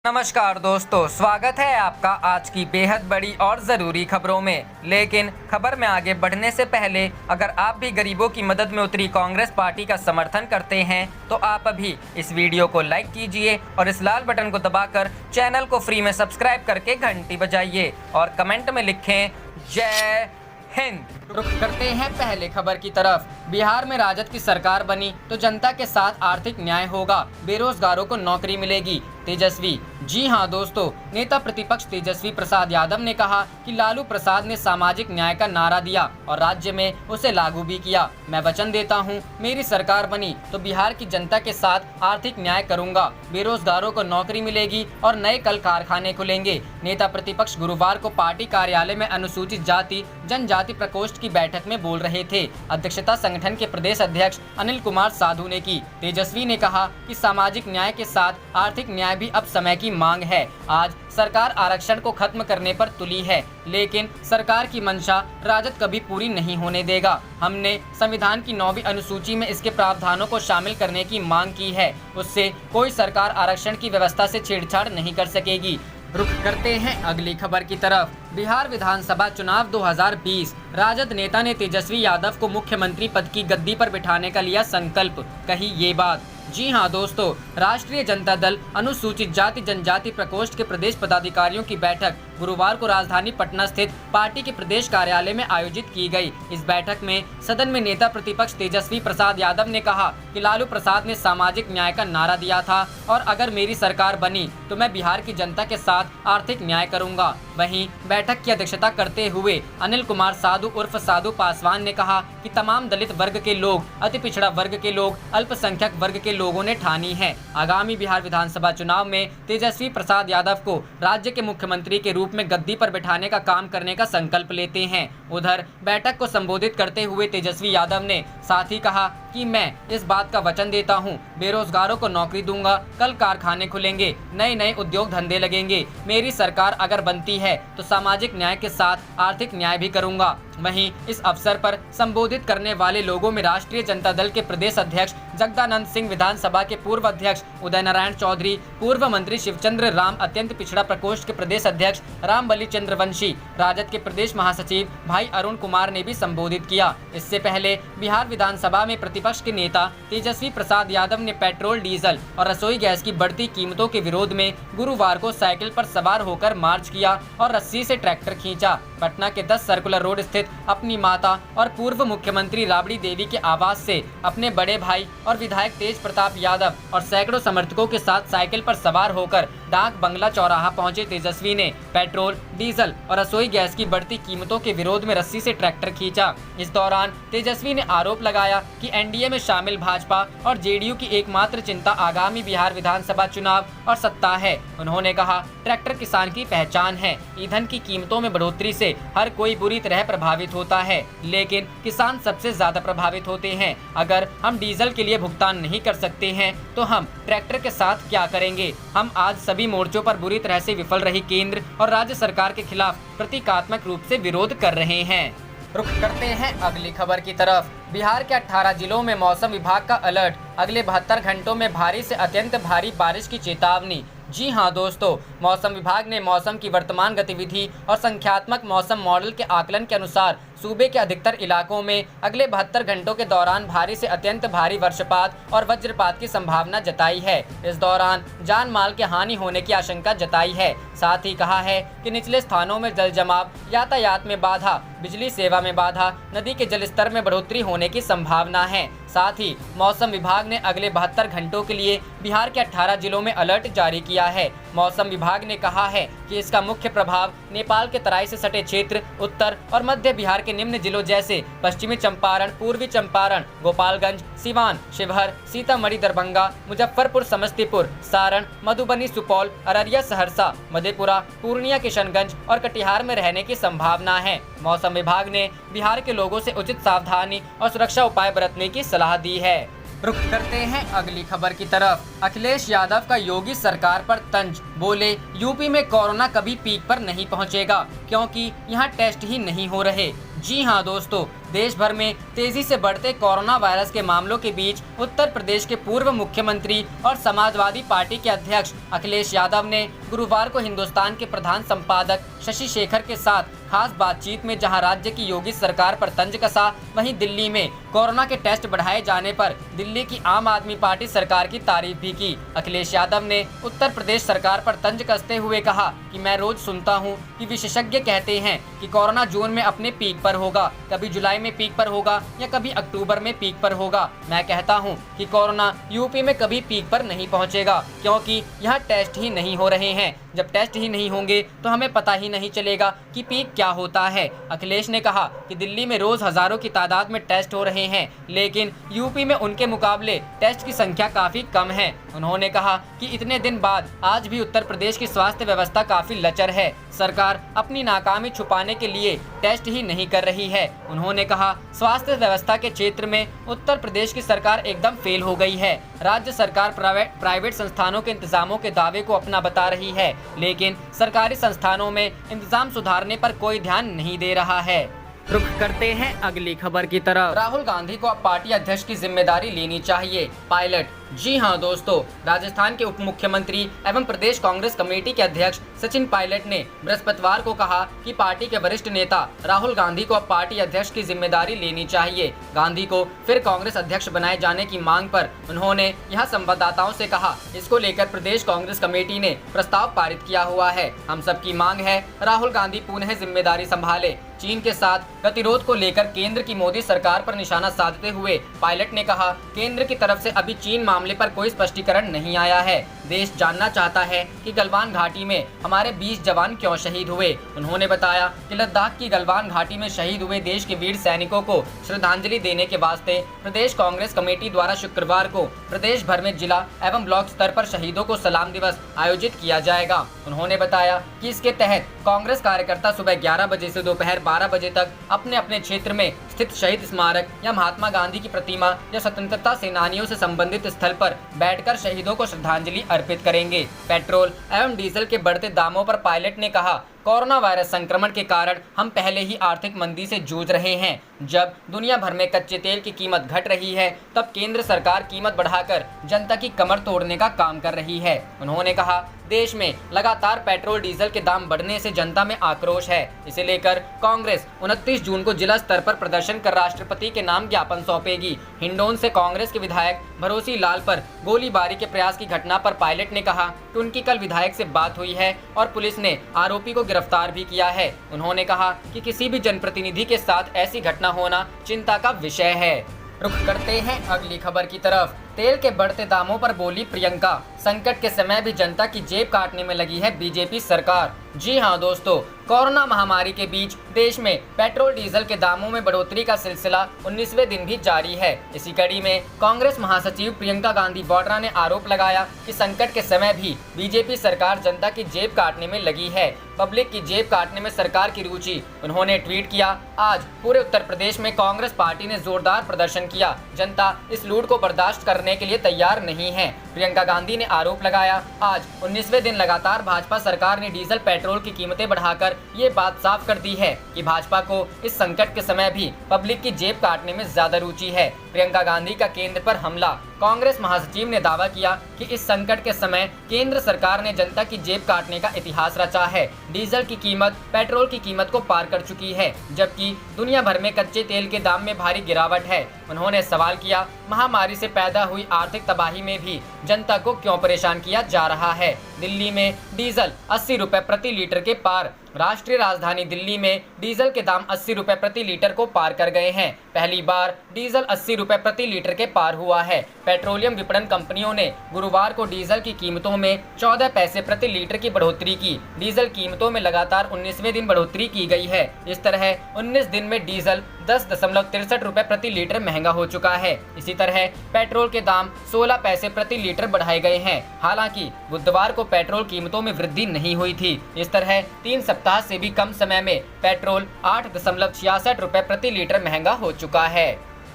नमस्कार दोस्तों, स्वागत है आपका आज की बेहद बड़ी और ज़रूरी खबरों में। लेकिन खबर में आगे बढ़ने से पहले अगर आप भी गरीबों की मदद में उतरी कांग्रेस पार्टी का समर्थन करते हैं तो आप अभी इस वीडियो को लाइक कीजिए और इस लाल बटन को दबाकर चैनल को फ्री में सब्सक्राइब करके घंटी बजाइए और कमेंट में लिखें जय हिंद। रुख करते हैं पहले खबर की तरफ। बिहार में राजद की सरकार बनी तो जनता के साथ आर्थिक न्याय होगा, बेरोजगारों को नौकरी मिलेगी, तेजस्वी। जी हां दोस्तों, नेता प्रतिपक्ष तेजस्वी प्रसाद यादव ने कहा कि लालू प्रसाद ने सामाजिक न्याय का नारा दिया और राज्य में उसे लागू भी किया। मैं वचन देता हूं, मेरी सरकार बनी तो बिहार की जनता के साथ आर्थिक न्याय करूंगा, बेरोजगारों को नौकरी मिलेगी और नए कल कारखाने खुलेंगे। नेता प्रतिपक्ष गुरुवार को पार्टी कार्यालय में अनुसूचित जाति जनजाति प्रकोष्ठ की बैठक में बोल रहे थे। अध्यक्षता संगठन के प्रदेश अध्यक्ष अनिल कुमार साधु ने की। तेजस्वी ने कहा कि सामाजिक न्याय के साथ आर्थिक न्याय भी अब समय की मांग है। आज सरकार आरक्षण को खत्म करने पर तुली है, लेकिन सरकार की मंशा राजद कभी पूरी नहीं होने देगा। हमने संविधान की 9वीं अनुसूची में इसके प्रावधानों को शामिल करने की मांग की है। उससे कोई सरकार आरक्षण की व्यवस्था से छेड़छाड़ नहीं कर सकेगी। रुख करते हैं अगली खबर की तरफ। बिहार विधानसभा चुनाव 2020। राजद नेता ने तेजस्वी यादव को मुख्यमंत्री पद की गद्दी पर बिठाने का लिया संकल्प, कही ये बात। जी हां दोस्तों, राष्ट्रीय जनता दल अनुसूचित जाति जनजाति प्रकोष्ठ के प्रदेश पदाधिकारियों की बैठक गुरुवार को राजधानी पटना स्थित पार्टी के प्रदेश कार्यालय में आयोजित की गई। इस बैठक में सदन में नेता प्रतिपक्ष तेजस्वी प्रसाद यादव ने कहा कि लालू प्रसाद ने सामाजिक न्याय का नारा दिया था और अगर मेरी सरकार बनी तो मैं बिहार की जनता के साथ आर्थिक न्याय करूंगा। वहीं बैठक की अध्यक्षता करते हुए अनिल कुमार साधु उर्फ साधु पासवान ने कहा कि तमाम दलित वर्ग के लोग, अति पिछड़ा वर्ग के लोग, अल्पसंख्यक वर्ग के लोगों ने ठानी है आगामी बिहार विधानसभा चुनाव में तेजस्वी प्रसाद यादव को राज्य के मुख्यमंत्री के रूप में गद्दी पर बैठाने का काम करने का संकल्प लेते हैं। उधर बैठक को संबोधित करते हुए तेजस्वी यादव ने साथ ही कहा कि मैं इस बात का वचन देता हूं, बेरोजगारों को नौकरी दूंगा, कल कारखाने खुलेंगे, नए नए उद्योग धंधे लगेंगे। मेरी सरकार अगर बनती है तो सामाजिक न्याय के साथ आर्थिक न्याय भी करूंगा। वहीं इस अवसर पर संबोधित करने वाले लोगों में राष्ट्रीय जनता दल के प्रदेश अध्यक्ष जगदानंद सिंह, विधानसभा के पूर्व अध्यक्ष उदय नारायण चौधरी, पूर्व मंत्री शिवचंद्र राम, अत्यंत पिछड़ा प्रकोष्ठ के प्रदेश अध्यक्ष रामबली चंद्रवंशी, राजद के प्रदेश महासचिव भाई अरुण कुमार ने भी संबोधित किया। इससे पहले बिहार विधानसभा में प्रतिपक्ष के नेता तेजस्वी प्रसाद यादव ने पेट्रोल, डीजल और रसोई गैस की बढ़ती कीमतों के विरोध में गुरुवार को साइकिल पर सवार होकर मार्च किया और रस्सी से ट्रैक्टर खींचा। पटना के 10 सर्कुलर रोड स्थित अपनी माता और पूर्व मुख्यमंत्री राबड़ी देवी के आवास से अपने बड़े भाई और विधायक तेज प्रताप यादव और सैकड़ों समर्थकों के साथ साइकिल पर सवार होकर डाक बंगला चौराहा पहुंचे तेजस्वी ने पेट्रोल, डीजल और रसोई गैस की बढ़ती कीमतों के विरोध में रस्सी से ट्रैक्टर खींचा। इस दौरान तेजस्वी ने आरोप लगाया कि एनडीए में शामिल भाजपा और जेडीयू की एकमात्र चिंता आगामी बिहार विधानसभा चुनाव और सत्ता है। उन्होंने कहा, ट्रैक्टर किसान की पहचान है। ईंधन की कीमतों में बढ़ोतरी से हर कोई बुरी तरह प्रभावित होता है, लेकिन किसान सबसे ज्यादा प्रभावित होते हैं। अगर हम डीजल के लिए भुगतान नहीं कर सकते हैं तो हम ट्रैक्टर के साथ क्या करेंगे। हम आज सभी मोर्चों पर बुरी तरह से विफल रही केंद्र और राज्य सरकार के खिलाफ प्रतीकात्मक रूप से विरोध कर रहे हैं। रुख करते हैं अगली खबर की तरफ। बिहार के 18 जिलों में मौसम विभाग का अलर्ट, अगले 72 घंटों में भारी से अत्यंत भारी बारिश की चेतावनी। जी हां दोस्तों, मौसम विभाग ने मौसम की वर्तमान गतिविधि और संख्यात्मक मौसम मॉडल के आकलन के अनुसार सूबे के अधिकतर इलाकों में अगले 72 घंटों के दौरान भारी से अत्यंत भारी वर्षपात और वज्रपात की संभावना जताई है। इस दौरान जान माल की हानि होने की आशंका जताई है। साथ ही कहा है कि निचले स्थानों में जल जमाव, यातायात में बाधा, बिजली सेवा में बाधा, नदी के जलस्तर में बढ़ोतरी होने की संभावना है। साथ ही मौसम विभाग ने अगले 72 घंटों के लिए बिहार के 18 जिलों में अलर्ट जारी किया है। मौसम विभाग ने कहा है कि इसका मुख्य प्रभाव नेपाल के तराई से सटे क्षेत्र, उत्तर और मध्य बिहार के निम्न जिलों जैसे पश्चिमी चंपारण, पूर्वी चंपारण, गोपालगंज, सिवान, शिवहर, सीतामढ़ी, दरभंगा, मुजफ्फरपुर, समस्तीपुर, सारण, मधुबनी, सुपौल, अररिया, सहरसा, मधेपुरा, पूर्णिया, किशनगंज और कटिहार में रहने की संभावना है। मौसम विभाग ने बिहार के लोगों से उचित सावधानी और सुरक्षा उपाय बरतने की सलाह दी है। रुख करते हैं अगली खबर की तरफ। अखिलेश यादव का योगी सरकार पर तंज, बोले यूपी में कोरोना कभी पीक पर नहीं पहुंचेगा क्योंकि यहां टेस्ट ही नहीं हो रहे। जी हां दोस्तों, देश भर में तेजी से बढ़ते कोरोना वायरस के मामलों के बीच उत्तर प्रदेश के पूर्व मुख्यमंत्री और समाजवादी पार्टी के अध्यक्ष अखिलेश यादव ने गुरुवार को हिंदुस्तान के प्रधान संपादक शशि शेखर के साथ खास बातचीत में जहां राज्य की योगी सरकार पर तंज कसा, वहीं दिल्ली में कोरोना के टेस्ट बढ़ाए जाने पर दिल्ली की आम आदमी पार्टी सरकार की तारीफ भी की। अखिलेश यादव ने उत्तर प्रदेश सरकार पर तंज कसते हुए कहा कि मैं रोज सुनता हूं कि विशेषज्ञ कहते हैं कि कोरोना जून में अपने पीक पर होगा, कभी जुलाई में पीक पर होगा या कभी अक्टूबर में पीक पर होगा। मैं कहता हूं कि कोरोना यूपी में कभी पीक पर नहीं पहुंचेगा, क्योंकि यहाँ टेस्ट ही नहीं हो रहे हैं। जब टेस्ट ही नहीं होंगे तो हमें पता ही नहीं चलेगा कि पीक क्या होता है। अखिलेश ने कहा कि दिल्ली में रोज हजारों की तादाद में टेस्ट हो रहे हैं, लेकिन यूपी में उनके मुकाबले टेस्ट की संख्या काफी कम है। उन्होंने कहा कि इतने दिन बाद आज भी उत्तर प्रदेश की स्वास्थ्य व्यवस्था काफी लचर है। सरकार अपनी नाकामी छुपाने के लिए टेस्ट ही नहीं कर रही है। उन्होंने कहा स्वास्थ्य व्यवस्था के क्षेत्र में उत्तर प्रदेश की सरकार एकदम फेल हो गई है। राज्य सरकार प्राइवेट संस्थानों के इंतजामों के दावे को अपना बता रही है, लेकिन सरकारी संस्थानों में इंतजाम सुधारने पर कोई ध्यान नहीं दे रहा है। रुख करते हैं अगली खबर की तरफ। राहुल गांधी को अब पार्टी अध्यक्ष की जिम्मेदारी लेनी चाहिए, पायलट। जी हां दोस्तों, राजस्थान के उप मुख्यमंत्री एवं प्रदेश कांग्रेस कमेटी के अध्यक्ष सचिन पायलट ने बृहस्पतिवार को कहा कि पार्टी के वरिष्ठ नेता राहुल गांधी को अब पार्टी अध्यक्ष की जिम्मेदारी लेनी चाहिए। गांधी को फिर कांग्रेस अध्यक्ष बनाए जाने की मांग पर उन्होंने यहां संवाददाताओं से कहा, इसको लेकर प्रदेश कांग्रेस कमेटी ने प्रस्ताव पारित किया हुआ है। हम सबकी मांग है राहुल गांधी पुनः जिम्मेदारी संभाले। चीन के साथ गतिरोध को लेकर केंद्र की मोदी सरकार पर निशाना साधते हुए पायलट ने कहा, केंद्र की तरफ से अभी चीन मामले पर कोई स्पष्टीकरण नहीं आया है। देश जानना चाहता है कि गलवान घाटी में हमारे 20 जवान क्यों शहीद हुए। उन्होंने बताया कि लद्दाख की गलवान घाटी में शहीद हुए देश के वीर सैनिकों को श्रद्धांजलि देने के वास्ते प्रदेश कांग्रेस कमेटी द्वारा शुक्रवार को प्रदेश भर में जिला एवं ब्लॉक स्तर पर शहीदों को सलाम दिवस आयोजित किया जाएगा। उन्होंने बताया कि इसके तहत कांग्रेस कार्यकर्ता सुबह 11 बजे से दोपहर 12 बजे तक अपने अपने क्षेत्र में स्थित शहीद स्मारक या महात्मा गांधी की प्रतिमा या स्वतंत्रता सेनानियों से संबंधित स्थल पर बैठकर शहीदों को श्रद्धांजलि अर्पित करेंगे। पेट्रोल एवं डीजल के बढ़ते दामों पर पायलट ने कहा, कोरोना वायरस संक्रमण के कारण हम पहले ही आर्थिक मंदी से जूझ रहे हैं। जब दुनिया भर में कच्चे तेल की कीमत घट रही है, तब केंद्र सरकार कीमत बढ़ाकर जनता की कमर तोड़ने का काम कर रही है। उन्होंने कहा, देश में लगातार पेट्रोल डीजल के दाम बढ़ने से जनता में आक्रोश है। इसे लेकर कांग्रेस 29 जून को जिला स्तर पर प्रदर्शन कर राष्ट्रपति के नाम ज्ञापन सौंपेगी। हिंडौन से कांग्रेस के विधायक भरोसी लाल पर गोलीबारी के प्रयास की घटना पर पायलट ने कहा कि उनकी कल विधायक से बात हुई है और पुलिस ने आरोपी को गिरफ्तार भी किया है। उन्होंने कहा कि किसी भी जनप्रतिनिधि के साथ ऐसी घटना होना चिंता का विषय है। रुख करते हैं अगली खबर की तरफ। तेल के बढ़ते दामों पर बोली प्रियंका, संकट के समय भी जनता की जेब काटने में लगी है बीजेपी सरकार। जी हां दोस्तों, कोरोना महामारी के बीच देश में पेट्रोल डीजल के दामों में बढ़ोतरी का सिलसिला 19वें दिन भी जारी है। इसी कड़ी में कांग्रेस महासचिव प्रियंका गांधी वाड्रा ने आरोप लगाया कि संकट के समय भी बीजेपी सरकार जनता की जेब काटने में लगी है। पब्लिक की जेब काटने में सरकार की रुचि। उन्होंने ट्वीट किया, आज पूरे उत्तर प्रदेश में कांग्रेस पार्टी ने जोरदार प्रदर्शन किया। जनता इस लूट को बर्दाश्त करने के लिए तैयार नहीं है। प्रियंका गांधी ने आरोप लगाया, आज 19वें दिन लगातार भाजपा सरकार ने डीजल पेट्रोल की कीमतें बढ़ाकर ये बात साफ कर दी है कि भाजपा को इस संकट के समय भी पब्लिक की जेब काटने में ज्यादा रुचि है। प्रियंका गांधी का केंद्र पर हमला। कांग्रेस महासचिव ने दावा किया कि इस संकट के समय केंद्र सरकार ने जनता की जेब काटने का इतिहास रचा है। डीजल की कीमत पेट्रोल की कीमत को पार कर चुकी है, जबकि दुनिया भर में कच्चे तेल के दाम में भारी गिरावट है। उन्होंने सवाल किया, महामारी से पैदा हुई आर्थिक तबाही में भी जनता को क्यों परेशान किया जा रहा है। दिल्ली में डीजल 80 रुपए प्रति लीटर के पार। राष्ट्रीय राजधानी दिल्ली में डीजल के दाम 80 रुपए प्रति लीटर को पार कर गए हैं। पहली बार डीजल 80 रुपए प्रति लीटर के पार हुआ है। पेट्रोलियम विपणन कंपनियों ने गुरुवार को डीजल की कीमतों में 14 पैसे प्रति लीटर की बढ़ोतरी की। डीजल कीमतों में लगातार 19वें दिन बढ़ोतरी की गई है। इस तरह 19 दिन में डीजल 10.63 रुपए प्रति लीटर महंगा हो चुका है। इसी तरह पेट्रोल के दाम 16 पैसे प्रति लीटर बढ़ाए गए हैं। हालांकि बुधवार को पेट्रोल कीमतों में वृद्धि नहीं हुई थी। इस तरह 3 सप्ताह से भी कम समय में पेट्रोल 8.66 रुपए प्रति लीटर महंगा हो चुका है।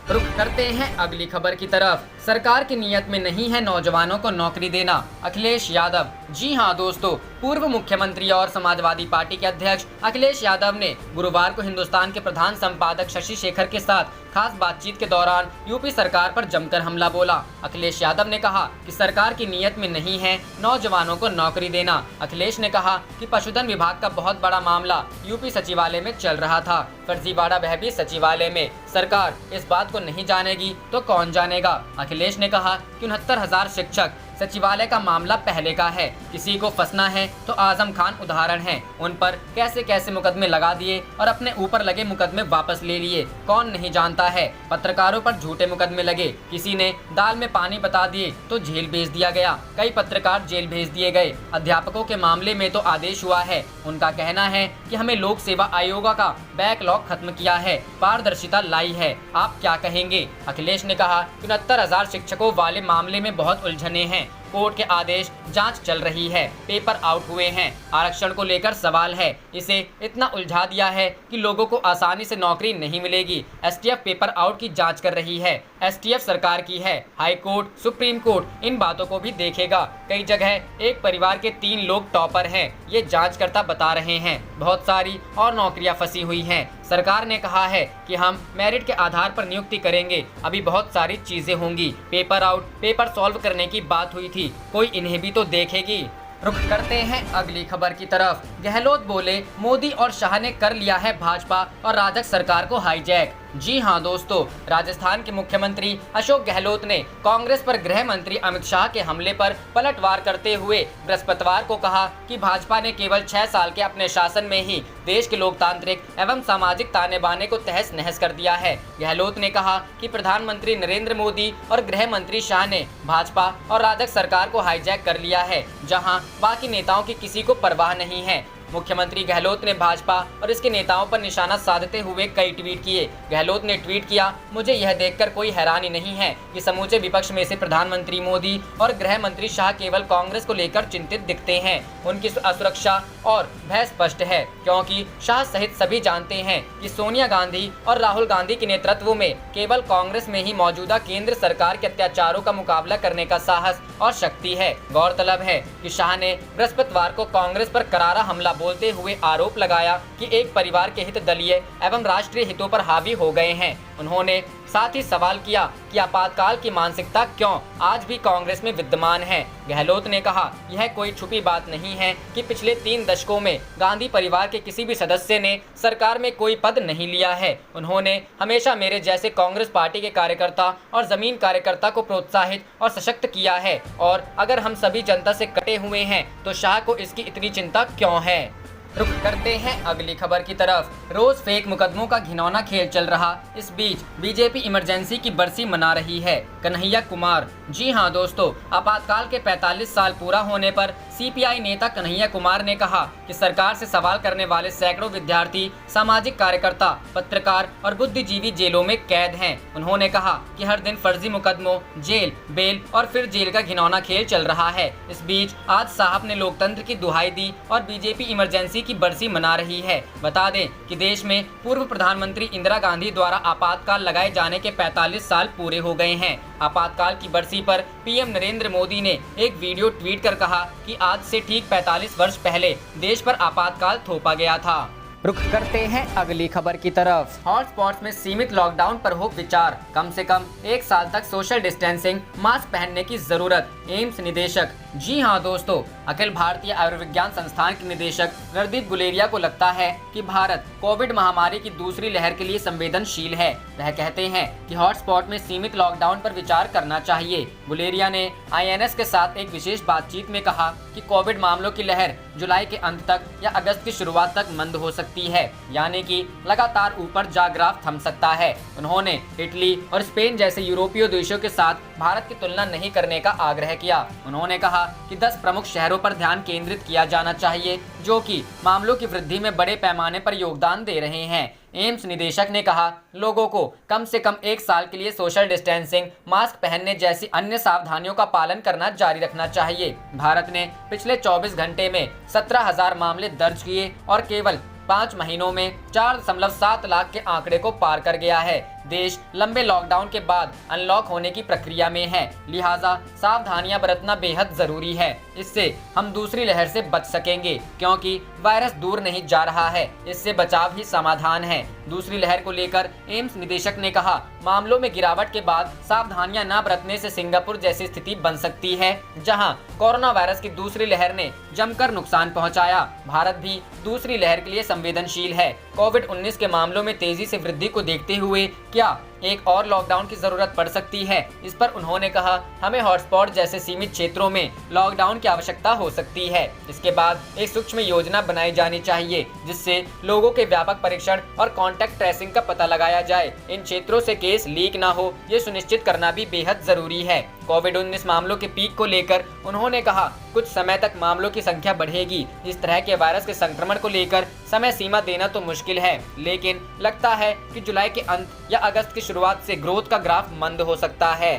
रुख करते हैं अगली खबर की तरफ। सरकार की नीयत में नहीं है नौजवानों को नौकरी देना, अखिलेश यादव। जी हां दोस्तों, पूर्व मुख्यमंत्री और समाजवादी पार्टी के अध्यक्ष अखिलेश यादव ने गुरुवार को हिंदुस्तान के प्रधान संपादक शशि शेखर के साथ खास बातचीत के दौरान यूपी सरकार पर जमकर हमला बोला। अखिलेश यादव ने कहा कि सरकार की नीयत में नहीं है नौजवानों को नौकरी देना। अखिलेश ने कहा कि पशुधन विभाग का बहुत बड़ा मामला यूपी सचिवालय में चल रहा था। फर्जीवाड़ा वह भी सचिवालय में। सरकार इस बात को नहीं जानेगी तो कौन जानेगा। अखिलेश ने कहा कि 69,000 शिक्षक सचिवालय का मामला पहले का है। किसी को फंसना है तो आजम खान उदाहरण है। उन पर कैसे कैसे मुकदमे लगा दिए और अपने ऊपर लगे मुकदमे वापस ले लिए, कौन नहीं जानता है। पत्रकारों पर झूठे मुकदमे लगे, किसी ने दाल में पानी बता दिए तो जेल भेज दिया गया, कई पत्रकार जेल भेज दिए गए। अध्यापकों के मामले में तो आदेश हुआ है। उनका कहना है कि हमें लोक सेवा आयोग का बैकलॉग खत्म किया है, पारदर्शिता लाई है। आप क्या कहेंगे? अखिलेश ने कहा कि 69,000 शिक्षकों वाले मामले में बहुत उलझने हैं। कोर्ट के आदेश, जांच चल रही है, पेपर आउट हुए हैं। आरक्षण को लेकर सवाल है, इसे इतना उलझा दिया है कि लोगों को आसानी से नौकरी नहीं मिलेगी। एसटीएफ पेपर आउट की जांच कर रही है। एसटीएफ सरकार की है। हाई कोर्ट, सुप्रीम कोर्ट इन बातों को भी देखेगा। कई जगह एक परिवार के 3 लोग टॉपर हैं, ये जांचकर्ता बता रहे हैं। बहुत सारी और नौकरियां फंसी हुई हैं। सरकार ने कहा है कि हम मेरिट के आधार पर नियुक्ति करेंगे। अभी बहुत सारी चीजें होंगी। पेपर आउट, पेपर सॉल्व करने की बात हुई थी, कोई इन्हें भी तो देखेगी। रुख करते हैं अगली खबर की तरफ। गहलोत बोले, मोदी और शाह ने कर लिया है भाजपा और राजग सरकार को हाईजैक। जी हां दोस्तों, राजस्थान के मुख्यमंत्री अशोक गहलोत ने कांग्रेस पर गृह मंत्री अमित शाह के हमले पर पलटवार करते हुए बृहस्पतिवार को कहा कि भाजपा ने केवल 6 साल के अपने शासन में ही देश के लोकतांत्रिक एवं सामाजिक ताने बाने को तहस नहस कर दिया है। गहलोत ने कहा कि प्रधानमंत्री नरेंद्र मोदी और गृह मंत्री शाह ने भाजपा और राजग सरकार को हाईजैक कर लिया है, जहां बाकी नेताओं की किसी को परवाह नहीं है। मुख्यमंत्री गहलोत ने भाजपा और इसके नेताओं पर निशाना साधते हुए कई ट्वीट किए। गहलोत ने ट्वीट किया, मुझे यह देखकर कोई हैरानी नहीं है कि समूचे विपक्ष में से प्रधानमंत्री मोदी और गृह मंत्री शाह केवल कांग्रेस को लेकर चिंतित दिखते हैं। उनकी असुरक्षा और भय स्पष्ट है, क्योंकि शाह सहित सभी जानते हैं कि सोनिया गांधी और राहुल गांधी के नेतृत्व में केवल कांग्रेस में ही मौजूदा केंद्र सरकार के अत्याचारों का मुकाबला करने का साहस और शक्ति है। गौरतलब है कि शाह ने बृहस्पतिवार को कांग्रेस पर करारा हमला बोलते हुए आरोप लगाया कि एक परिवार के हित दलीय एवं राष्ट्रीय हितों पर हावी हो गए हैं। उन्होंने साथ ही सवाल किया कि आपातकाल की मानसिकता क्यों आज भी कांग्रेस में विद्यमान है। गहलोत ने कहा, यह कोई छुपी बात नहीं है कि पिछले 3 दशकों में गांधी परिवार के किसी भी सदस्य ने सरकार में कोई पद नहीं लिया है। उन्होंने हमेशा मेरे जैसे कांग्रेस पार्टी के कार्यकर्ता और जमीन कार्यकर्ता को प्रोत्साहित और सशक्त किया है, और अगर हम सभी जनता से कटे हुए हैं तो शाह को इसकी इतनी चिंता क्यों है। रुख करते हैं अगली खबर की तरफ। रोज फेक मुकदमों का घिनौना खेल चल रहा, इस बीच बीजेपी इमरजेंसी की बरसी मना रही है। कन्हैया कुमार। जी हां दोस्तों, आपातकाल के 45 साल पूरा होने पर सीपीआई नेता कन्हैया कुमार ने कहा कि सरकार से सवाल करने वाले सैकड़ों विद्यार्थी, सामाजिक कार्यकर्ता, पत्रकार और बुद्धिजीवी जेलों में कैद हैं। उन्होंने कहा कि हर दिन फर्जी मुकदमों, जेल, बेल और फिर जेल का घिनौना खेल चल रहा है। इस बीच आज साहब ने लोकतंत्र की दुहाई दी और बीजेपी इमरजेंसी की बरसी मना रही है। बता दें कि देश में पूर्व प्रधानमंत्री इंदिरा गांधी द्वारा आपातकाल लगाए जाने के 45 साल पूरे हो गए हैं। आपातकाल की बरसी पर पीएम नरेंद्र मोदी ने एक वीडियो ट्वीट कर कहा कि आज से ठीक 45 वर्ष पहले देश पर आपातकाल थोपा गया था। रुख करते हैं अगली खबर की तरफ। हॉटस्पॉट्स में सीमित लॉकडाउन पर हो विचार, कम से कम 1 साल तक सोशल डिस्टेंसिंग, मास्क पहनने की जरूरत। एम्स निदेशक। जी हां दोस्तों, अखिल भारतीय आयुर्विज्ञान संस्थान के निदेशक रणदीप गुलेरिया को लगता है कि भारत कोविड महामारी की दूसरी लहर के लिए संवेदनशील है। वह कहते हैं कि हॉटस्पॉट में सीमित लॉकडाउन पर विचार करना चाहिए। गुलेरिया ने INS के साथ एक विशेष बातचीत में कहा कि कोविड मामलों की लहर जुलाई के अंत तक या अगस्त की शुरुआत तक मंद हो सकती है, यानी कि लगातार ऊपर जा ग्राफ थम सकता है। उन्होंने इटली और स्पेन जैसे यूरोपीय देशों के साथ भारत की तुलना नहीं करने का आग्रह किया। उन्होंने कहा कि 10 प्रमुख शहरों पर ध्यान केंद्रित किया जाना चाहिए जो कि मामलों की वृद्धि में बड़े पैमाने पर योगदान दे रहे हैं। एम्स निदेशक ने कहा, लोगों को कम से कम 1 साल के लिए सोशल डिस्टेंसिंग, मास्क पहनने जैसी अन्य सावधानियों का पालन करना जारी रखना चाहिए। भारत ने पिछले 24 घंटे में 17,000 मामले दर्ज किए और केवल 5 महीनों में 4.7 लाख के आंकड़े को पार कर गया है। देश लंबे लॉकडाउन के बाद अनलॉक होने की प्रक्रिया में है, लिहाजा सावधानियां बरतना बेहद जरूरी है। इससे हम दूसरी लहर से बच सकेंगे, क्योंकि वायरस दूर नहीं जा रहा है, इससे बचाव ही समाधान है। दूसरी लहर को लेकर एम्स निदेशक ने कहा, मामलों में गिरावट के बाद सावधानियां न बरतने से सिंगापुर जैसी स्थिति बन सकती है, जहां कोरोना वायरस की दूसरी लहर ने जमकर नुकसान पहुंचाया। भारत भी दूसरी लहर के लिए संवेदनशील है। कोविड-19 के मामलों में तेजी से वृद्धि को देखते हुए क्या एक और लॉकडाउन की जरूरत पड़ सकती है? इस पर उन्होंने कहा, हमें हॉटस्पॉट जैसे सीमित क्षेत्रों में लॉकडाउन की आवश्यकता हो सकती है। इसके बाद एक सूक्ष्म योजना बनाई जानी चाहिए, जिससे लोगों के व्यापक परीक्षण और कॉन्टैक्ट ट्रेसिंग का पता लगाया जाए। इन क्षेत्रों से केस लीक ना हो, ये सुनिश्चित करना भी बेहद जरूरी है। कोविड-19 मामलों के पीक को लेकर उन्होंने कहा, कुछ समय तक मामलों की संख्या बढ़ेगी। इस तरह के वायरस के संक्रमण को लेकर समय सीमा देना तो मुश्किल है, लेकिन लगता है कि जुलाई के अंत या अगस्त की शुरुआत से ग्रोथ का ग्राफ मंद हो सकता है।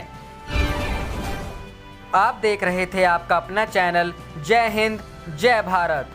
आप देख रहे थे आपका अपना चैनल जय हिंद जय भारत।